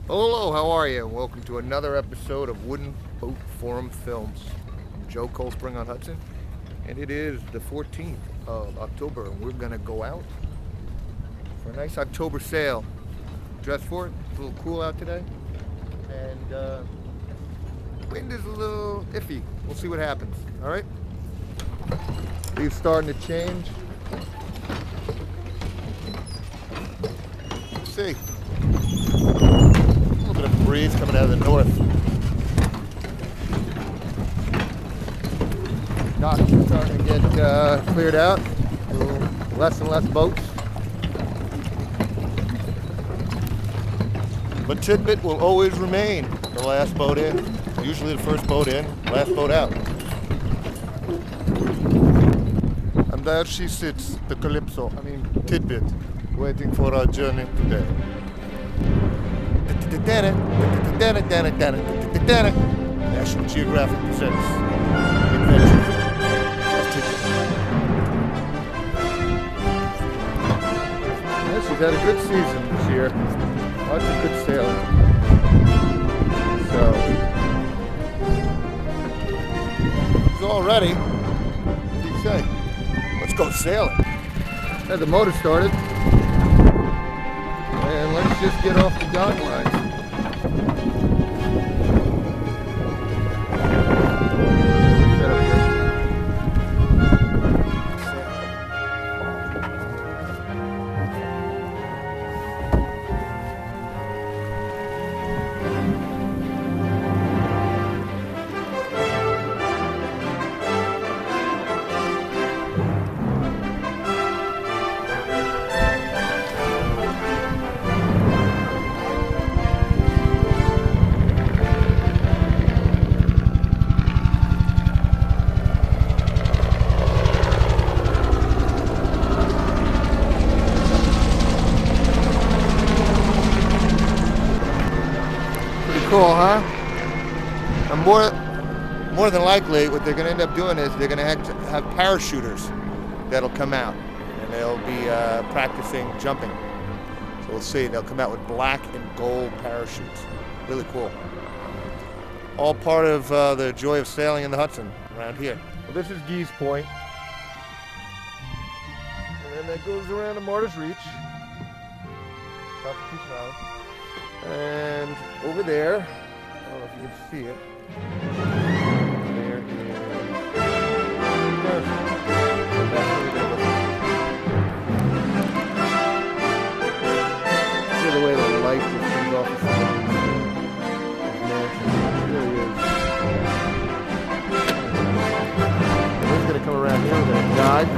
Hello, how are you? Welcome to another episode of Wooden Boat Forum Films. I'm Joe Cold Spring on Hudson, and it is the 14th of October, and we're gonna go out for a nice October sail. Dressed for it. It's a little cool out today, and wind is a little iffy. We'll see what happens. All right. Leaves starting to change. Let's see. A little bit of breeze coming out of the north. Docks are starting to get cleared out. A little less and less boats. But Tidbit will always remain the last boat in. Usually the first boat in, last boat out. And there she sits, the Calypso, Tidbit, waiting for our journey today. National Geographic presents Adventures of Tidbit. Yes, she's had a good season this year. Lots of good sailing. So, it's all ready. What do you say? Let's go sailing. Had the motor started. And let's just get off the dock line. Set up here. Cool, huh? And more than likely, what they're going to end up doing is they're going to have parachuters that'll come out, and they'll be practicing jumping. So we'll see. They'll come out with black and gold parachutes. Really cool. All part of the joy of sailing in the Hudson around here. Well, this is Gee's Point, and then that goes around to Martyrs Reach, Constitution Island. And over there, I don't know if you can see it, there is Garrison. See the way the light just comes off the side of the mansion. It really is. We're just going to come around here, we're going to dive.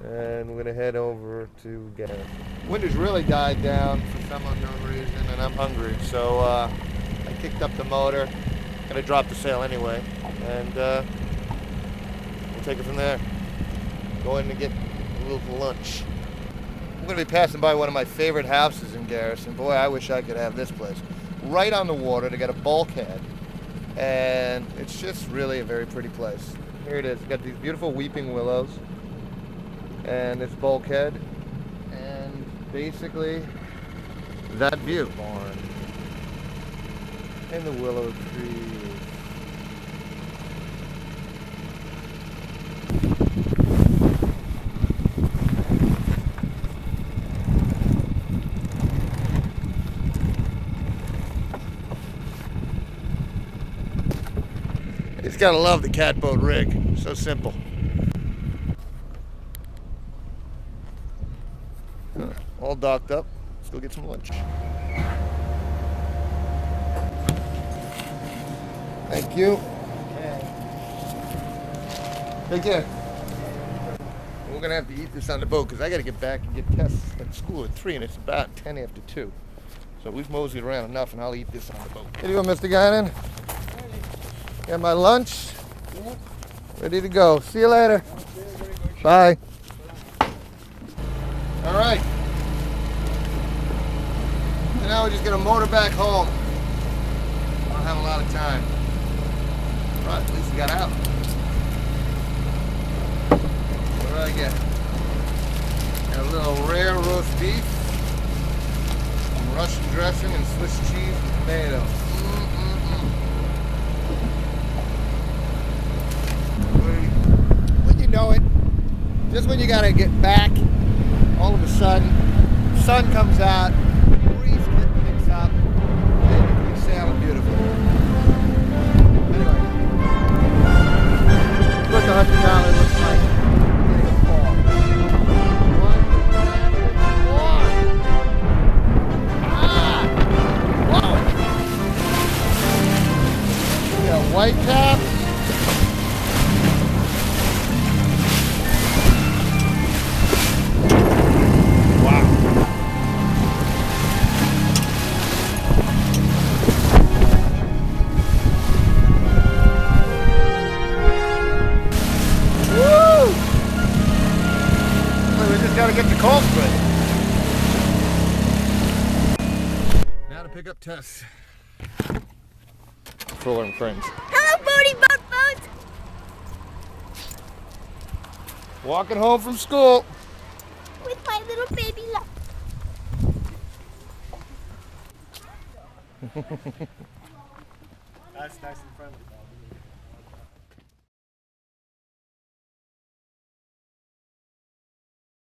And we're going to head over to Garrison. Wind has really died down for some unknown reason, and I'm hungry. So I kicked up the motor. Going to drop the sail anyway, and we'll take it from there. Go in and get a little lunch. I'm going to be passing by one of my favorite houses in Garrison. Boy, I wish I could have this place. Right on the water. They got a bulkhead, and it's just really a very pretty place. Here it is. Got these beautiful weeping willows and this bulkhead, and basically that view. Barn and the willow trees. You just gotta love the catboat rig. So simple. All docked up. Let's go get some lunch. Thank you. Take care. We're gonna have to eat this on the boat because I gotta get back and get tests at school at 3, and it's about 10 after 2. So we've moseyed around enough, and I'll eat this on the boat. Here you go, Mr. Guinan. Got my lunch. Ready to go. See you later. Bye. All right. So now we're just gonna motor back home. I don't have a lot of time. But at least we got out. What did I get? Got a little rare roast beef, some Russian dressing, and Swiss cheese and tomato. When you know it, just when you gotta get back, all of a sudden, the sun comes out, the breeze picks up, and you're sailing beautifully. Anyway, that's what the Hudson Valley looks like. Getting a fall. 1, 2, 3, 4. We got white caps. Gotta get the cold spray. Now to pick up Tess. Fuller and friends. Hello, Boaty Boat. Walking home from school. With my little baby love. That's nice and friendly, though.